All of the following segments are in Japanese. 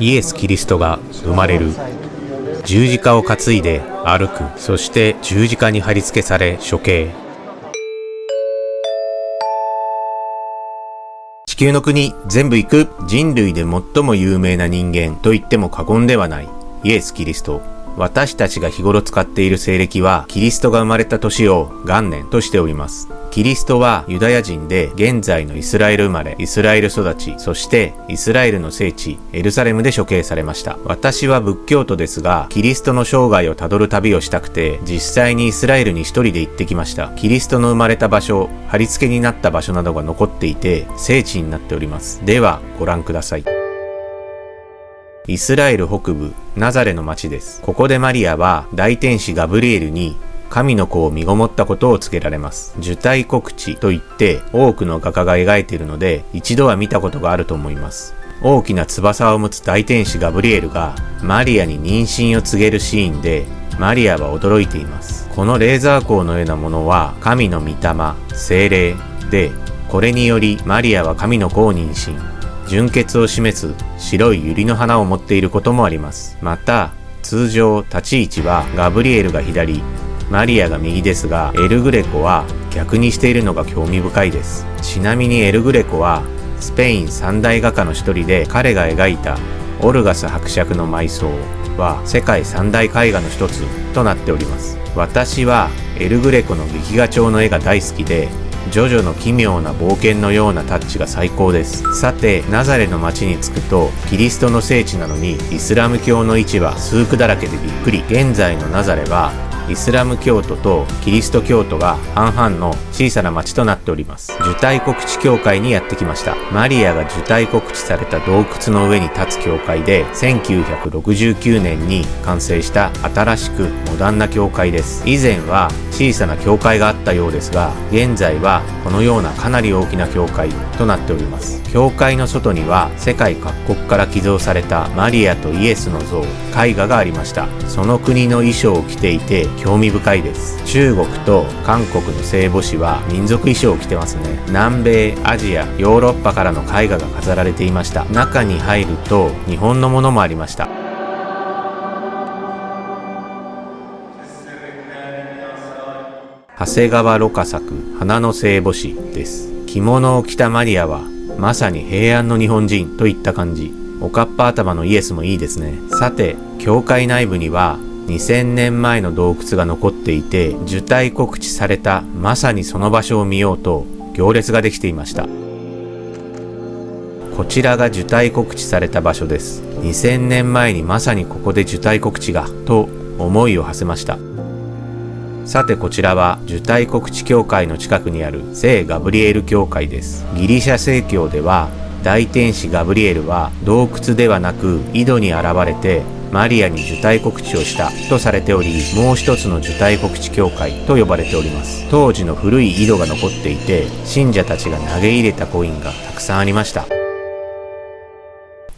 イエス・キリストが生まれる。十字架を担いで歩く。そして十字架に貼り付けされ処刑。地球の国全部行く。人類で最も有名な人間と言っても過言ではないイエス・キリスト。私たちが日頃使っている西暦はキリストが生まれた年を元年としております。キリストはユダヤ人で現在のイスラエル生まれ、イスラエル育ち、そしてイスラエルの聖地エルサレムで処刑されました。私は仏教徒ですが、キリストの生涯をたどる旅をしたくて実際にイスラエルに一人で行ってきました。キリストの生まれた場所、貼り付けになった場所などが残っていて聖地になっております。ではご覧ください。イスラエル北部ナザレの町です。ここでマリアは大天使ガブリエルに神の子を身ごもったことを告げられます。受胎告知といって多くの画家が描いているので一度は見たことがあると思います。大きな翼を持つ大天使ガブリエルがマリアに妊娠を告げるシーンでマリアは驚いています。このレーザー光のようなものは神の御霊、聖霊で、これによりマリアは神の子を妊娠。純血を示す白い百合の花を持っていることもあります。また、通常立ち位置はガブリエルが左、マリアが右ですが、エルグレコは逆にしているのが興味深いです。ちなみにエルグレコはスペイン三大画家の一人で、彼が描いたオルガス伯爵の埋葬は世界三大絵画の一つとなっております。私はエルグレコの劇画調の絵が大好きで、ジョジョの奇妙な冒険のようなタッチが最高です。さて、ナザレの町に着くと、キリストの聖地なのにイスラム教の位置はスークだらけでびっくり。現在のナザレはイスラム教徒とキリスト教徒が半々の小さな町となっております。受胎告知教会にやってきました。マリアが受胎告知された洞窟の上に立つ教会で、1969年に完成した新しくモダンな教会です。以前は小さな教会があったようですが、現在はこのようなかなり大きな教会となっております。教会の外には世界各国から寄贈されたマリアとイエスの像、絵画がありました。その国の衣装を着ていて興味深いです。中国と韓国の聖母子は民族衣装を着てますね。南米、アジア、ヨーロッパからの絵画が飾られていました。中に入ると日本のものもありました。長谷川露花作花の聖母子です。着物を着たマリアはまさに平安の日本人といった感じ。おかっぱ頭のイエスもいいですね。さて、教会内部には2000年前の洞窟が残っていて、受胎告知されたまさにその場所を見ようと行列ができていました。こちらが受胎告知された場所です。2000年前にまさにここで受胎告知がと思いを馳せました。さて、こちらは受胎告知教会の近くにある聖ガブリエル教会です。ギリシャ正教では大天使ガブリエルは洞窟ではなく井戸に現れてマリアに受胎告知をしたとされており、もう一つの受胎告知教会と呼ばれております。当時の古い井戸が残っていて、信者たちが投げ入れたコインがたくさんありました。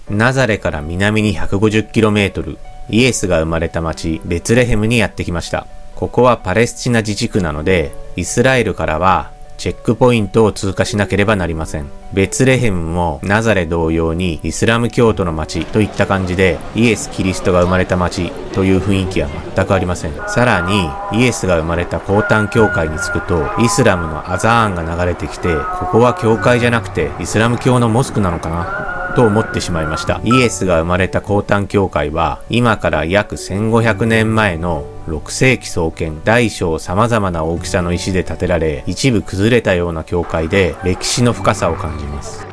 ナザレから南に 150km、イエスが生まれた町ベツレヘムにやってきました。ここはパレスチナ自治区なので、イスラエルからはチェックポイントを通過しなければなりません。ベツレヘムもナザレ同様にイスラム教徒の町といった感じで、イエス・キリストが生まれた町という雰囲気は全くありません。さらにイエスが生まれたコータン教会に着くと、イスラムのアザーンが流れてきて、ここは教会じゃなくてイスラム教のモスクなのかなと思ってしまいました。イエスが生まれたコータン教会は今から約1500年前の6世紀創建、大小様々な大きさの石で建てられ、一部崩れたような教会で歴史の深さを感じます。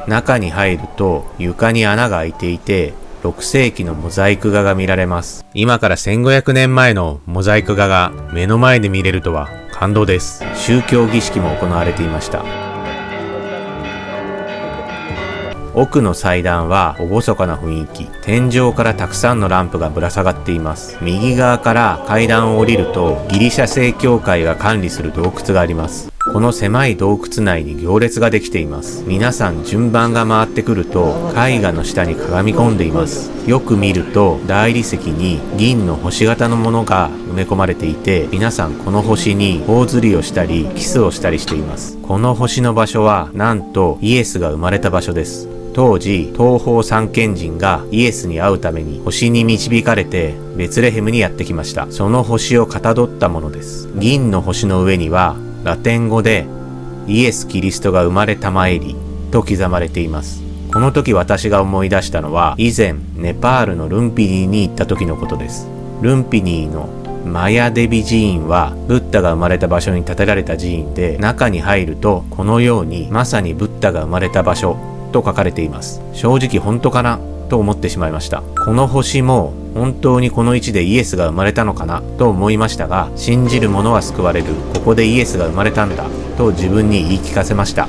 中に入ると床に穴が開いていて、6世紀のモザイク画が見られます。今から1500年前のモザイク画が目の前で見れるとは感動です。宗教儀式も行われていました。奥の祭壇は厳かな雰囲気。天井からたくさんのランプがぶら下がっています。右側から階段を降りるとギリシャ正教会が管理する洞窟があります。この狭い洞窟内に行列ができています。皆さん順番が回ってくると絵画の下にかがみ込んでいます。よく見ると大理石に銀の星型のものが埋め込まれていて、皆さんこの星に頬ずりをしたりキスをしたりしています。この星の場所はなんとイエスが生まれた場所です。当時、東方三賢人がイエスに会うために星に導かれてベツレヘムにやってきました。その星をかたどったものです。銀の星の上にはラテン語でイエス・キリストが生まれたまえりと刻まれています。この時私が思い出したのは、以前ネパールのルンピニーに行った時のことです。ルンピニーのマヤデビ寺院はブッダが生まれた場所に建てられた寺院で、中に入るとこのようにまさにブッダが生まれた場所と書かれています。正直本当かなと思ってしまいました。この星も本当にこの位置でイエスが生まれたのかなと思いましたが、信じる者は救われる、ここでイエスが生まれたんだと自分に言い聞かせました。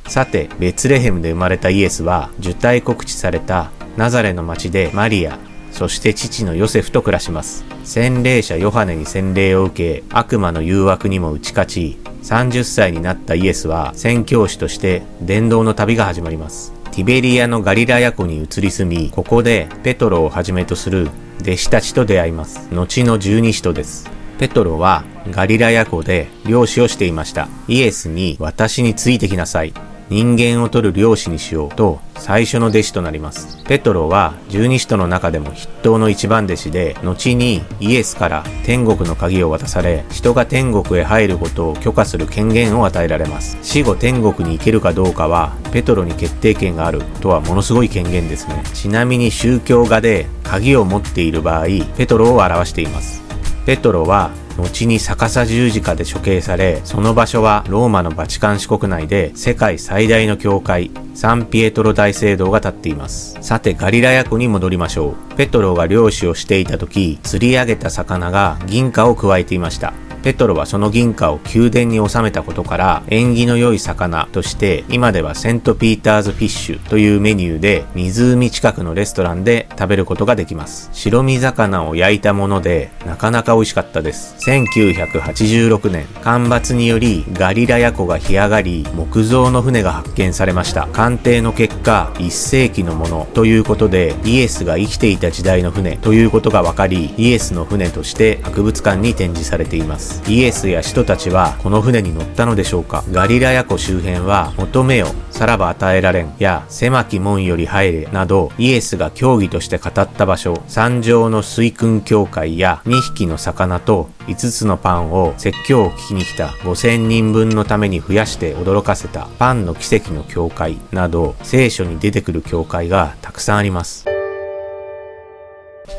さて、ベツレヘムで生まれたイエスは受胎告知されたナザレの町でマリア、そして父のヨセフと暮らします。洗礼者ヨハネに洗礼を受け、悪魔の誘惑にも打ち勝ち、30歳になったイエスは宣教師として伝道の旅が始まります。ティベリアのガリラヤ湖に移り住み、ここでペトロをはじめとする弟子たちと出会います。後の十二使徒です。ペトロはガリラヤ湖で漁師をしていました。イエスに私についてきなさい。人間を取る漁師にしようと最初の弟子となります。ペトロは十二使徒の中でも筆頭の一番弟子で、後にイエスから天国の鍵を渡され、人が天国へ入ることを許可する権限を与えられます。死後天国に行けるかどうかはペトロに決定権があるとはものすごい権限ですね。ちなみに宗教画で鍵を持っている場合、ペトロを表しています。ペトロは後に逆さ十字架で処刑され、その場所はローマのバチカン市国内で世界最大の教会、サンピエトロ大聖堂が建っています。さて、ガリラヤ湖に戻りましょう。ペトロが漁師をしていた時、釣り上げた魚が銀貨をくわえていました。ペトロはその銀貨を宮殿に収めたことから、縁起の良い魚として今ではセントピーターズフィッシュというメニューで湖近くのレストランで食べることができます。白身魚を焼いたものでなかなか美味しかったです。1986年、干ばつによりガリラヤ湖が干上がり、木造の船が発見されました。鑑定の結果、1世紀のものということで、イエスが生きていた時代の船ということが分かり、イエスの船として博物館に展示されています。イエスや使徒たちはこの船に乗ったのでしょうか。ガリラヤ湖周辺は求めよ、さらば与えられんや狭き門より入れなど、イエスが教義として語った場所、山上の水訓教会や2匹の魚と5つのパンを説教を聞きに来た5000人分のために増やして驚かせたパンの奇跡の教会など、聖書に出てくる教会がたくさんあります。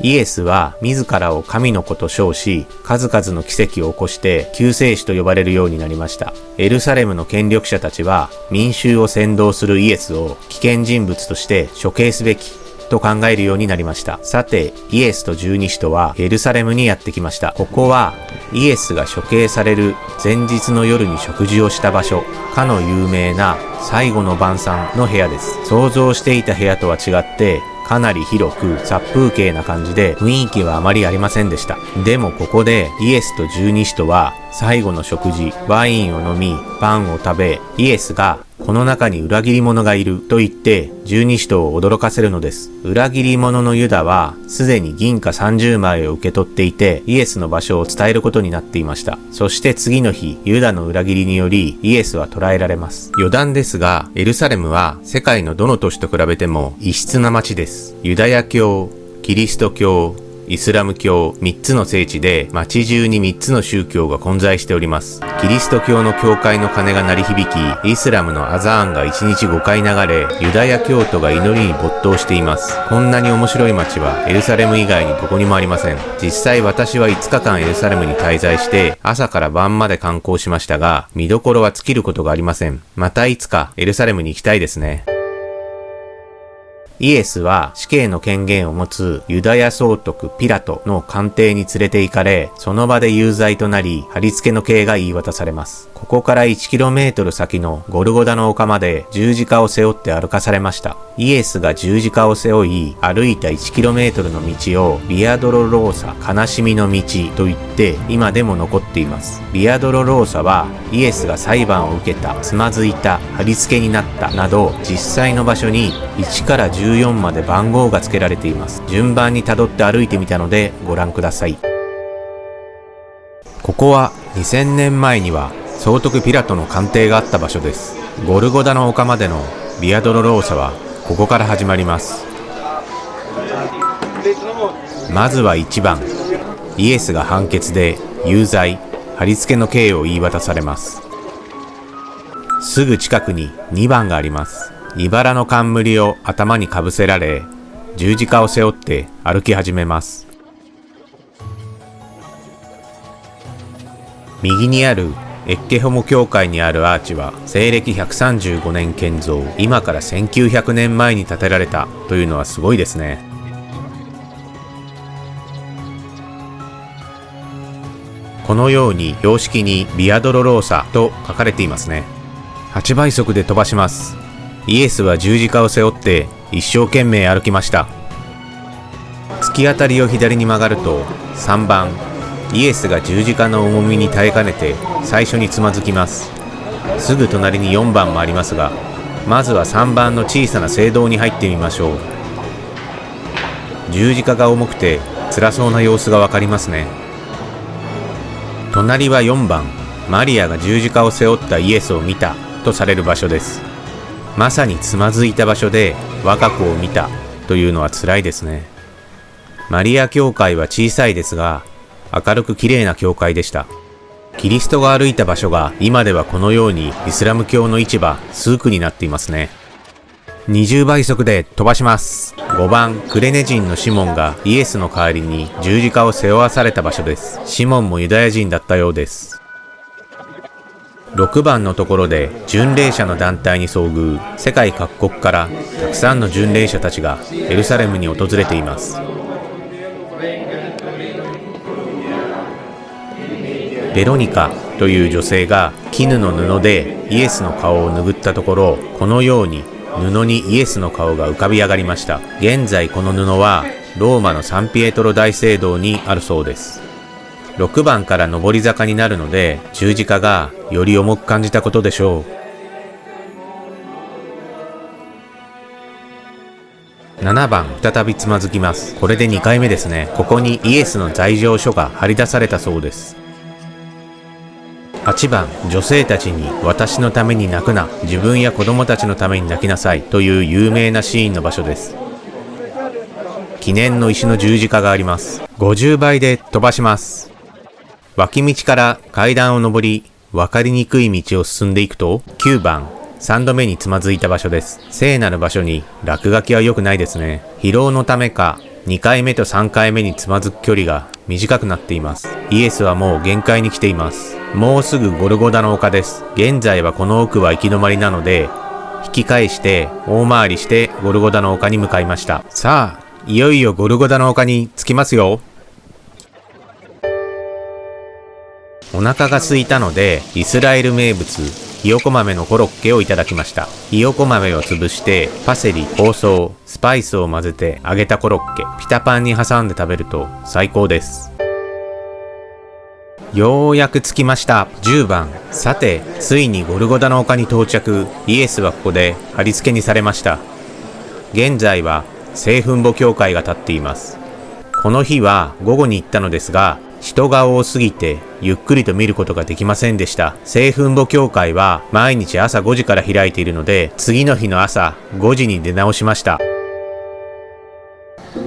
イエスは自らを神の子と称し、数々の奇跡を起こして救世主と呼ばれるようになりました。エルサレムの権力者たちは民衆を扇動するイエスを危険人物として処刑すべきと考えるようになりました。さて、イエスと十二使徒はエルサレムにやってきました。ここはイエスが処刑される前日の夜に食事をした場所、かの有名な最後の晩餐の部屋です。想像していた部屋とは違ってかなり広く殺風景な感じで、雰囲気はあまりありませんでした。でもここでイエスと十二使徒は最後の食事、ワインを飲み、パンを食べ、イエスがこの中に裏切り者がいると言って十二使徒を驚かせるのです。裏切り者のユダはすでに銀貨30枚を受け取っていて、イエスの場所を伝えることになっていました。そして次の日、ユダの裏切りによりイエスは捕らえられます。余談ですが、エルサレムは世界のどの都市と比べても異質な街です。ユダヤ教、キリスト教、イスラム教3つの聖地で街中に3つの宗教が混在しております。キリスト教の教会の鐘が鳴り響き、イスラムのアザーンが1日5回流れ、ユダヤ教徒が祈りに没頭しています。こんなに面白い街はエルサレム以外にどこにもありません。実際私は5日間エルサレムに滞在して朝から晩まで観光しましたが、見どころは尽きることがありません。またいつかエルサレムに行きたいですね。イエスは死刑の権限を持つユダヤ総督ピラトの官邸に連れて行かれ、その場で有罪となり、貼り付けの刑が言い渡されます。ここから 1km 先のゴルゴダの丘まで十字架を背負って歩かされました。イエスが十字架を背負い、歩いた 1km の道をビアドロローサ、悲しみの道と言って今でも残っています。ビアドロローサはイエスが裁判を受けた、つまずいた、貼り付けになったなど、実際の場所に1から14まで番号が付けられています。順番に辿って歩いてみたのでご覧ください。ここは2000年前には総督ピラトの官邸があった場所です。ゴルゴダの丘までのビアドロローサはここから始まります。まずは1番、イエスが判決で有罪、貼り付けの刑を言い渡されます。すぐ近くに2番があります。茨の冠を頭にかぶせられ、十字架を背負って歩き始めます。右にあるエッケホモ教会にあるアーチは西暦135年建造、今から1900年前に建てられたというのはすごいですね。このように標識にビアドロローサと書かれていますね。8倍速で飛ばします。イエスは十字架を背負って一生懸命歩きました。突き当たりを左に曲がると3番、イエスが十字架の重みに耐えかねて最初につまずきます。すぐ隣に4番もありますが、まずは3番の小さな聖堂に入ってみましょう。十字架が重くて辛そうな様子がわかりますね。隣は4番、マリアが十字架を背負ったイエスを見たとされる場所です。まさにつまずいた場所で我が子を見たというのは辛いですね。マリア教会は小さいですが、明るく綺麗な教会でした。キリストが歩いた場所が今ではこのようにイスラム教の市場、スークになっていますね。20倍速で飛ばします。5番、クレネ人のシモンがイエスの代わりに十字架を背負わされた場所です。シモンもユダヤ人だったようです。6番のところで巡礼者の団体に遭遇。世界各国からたくさんの巡礼者たちがエルサレムに訪れています。ベロニカという女性が絹の布でイエスの顔を拭ったところ、このように布にイエスの顔が浮かび上がりました。現在この布はローマのサンピエトロ大聖堂にあるそうです。6番から上り坂になるので、十字架がより重く感じたことでしょう。7番、再びつまずきます。これで2回目ですね。ここにイエスの罪状書が貼り出されたそうです。8番、女性たちに私のために泣くな、自分や子供たちのために泣きなさいという有名なシーンの場所です。記念の石の十字架があります。50倍で飛ばします。脇道から階段を上り、分かりにくい道を進んでいくと、9番、3度目につまずいた場所です。聖なる場所に落書きは良くないですね。疲労のためか、2回目と3回目につまずく距離が短くなっています。イエスはもう限界に来ています。もうすぐゴルゴダの丘です。現在はこの奥は行き止まりなので、引き返して大回りしてゴルゴダの丘に向かいました。さあ、いよいよゴルゴダの丘に着きますよ。お腹が空いたので、イスラエル名物、ひよこ豆のコロッケをいただきました。ひよこ豆を潰して、パセリ、香草、スパイスを混ぜて揚げたコロッケ、ピタパンに挟んで食べると最高です。ようやく着きました。10番。さて、ついにゴルゴダの丘に到着。イエスはここで貼り付けにされました。現在は聖墳墓教会が建っています。この日は午後に行ったのですが、人が多すぎてゆっくりと見ることができませんでした。聖墳墓教会は毎日朝5時から開いているので、次の日の朝5時に出直しました。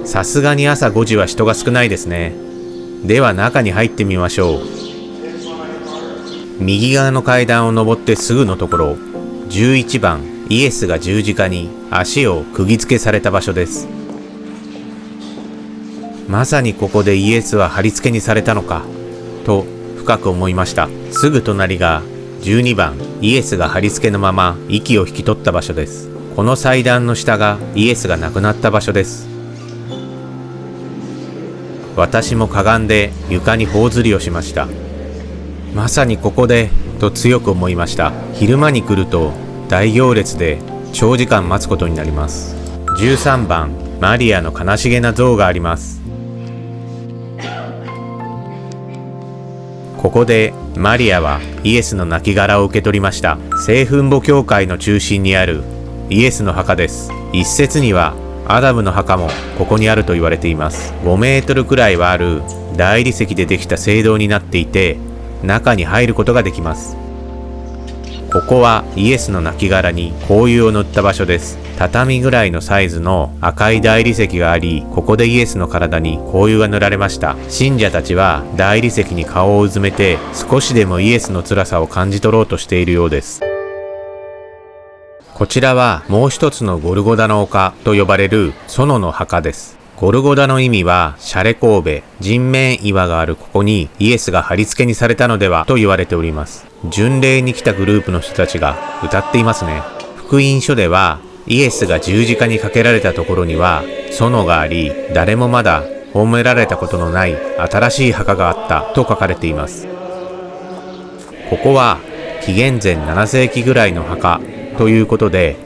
さすがに朝5時は人が少ないですね。では中に入ってみましょう。右側の階段を上ってすぐのところ、11番、イエスが十字架に足を釘付けされた場所です。まさにここでイエスは貼り付けにされたのか、と深く思いました。すぐ隣が12番、イエスが貼り付けのまま息を引き取った場所です。この祭壇の下がイエスが亡くなった場所です。私もかがんで床に頬ずりをしました。まさにここで、と強く思いました。昼間に来ると大行列で長時間待つことになります。13番、マリアの悲しげな像があります。ここでマリアはイエスの亡骸を受け取りました。聖墳墓教会の中心にあるイエスの墓です。一説にはアダムの墓もここにあると言われています。5メートルくらいはある大理石でできた聖堂になっていて、中に入ることができます。ここはイエスの亡骸に香油を塗った場所です。畳ぐらいのサイズの赤い大理石があり、ここでイエスの体に香油が塗られました。信者たちは大理石に顔をうずめて、少しでもイエスの辛さを感じ取ろうとしているようです。こちらはもう一つのゴルゴダの丘と呼ばれる園の墓です。ゴルゴダの意味は、シャレ神戸、人面岩があるここにイエスが貼り付けにされたのではと言われております。巡礼に来たグループの人たちが歌っていますね。福音書では、イエスが十字架にかけられたところには、園があり、誰もまだ葬られたことのない新しい墓があったと書かれています。ここは、紀元前7世紀ぐらいの墓ということで、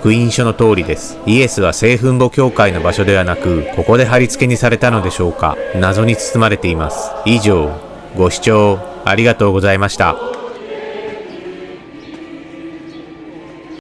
福音書の通りです。イエスは聖墳墓教会の場所ではなく、ここで貼り付けにされたのでしょうか。謎に包まれています。以上、ご視聴ありがとうございました。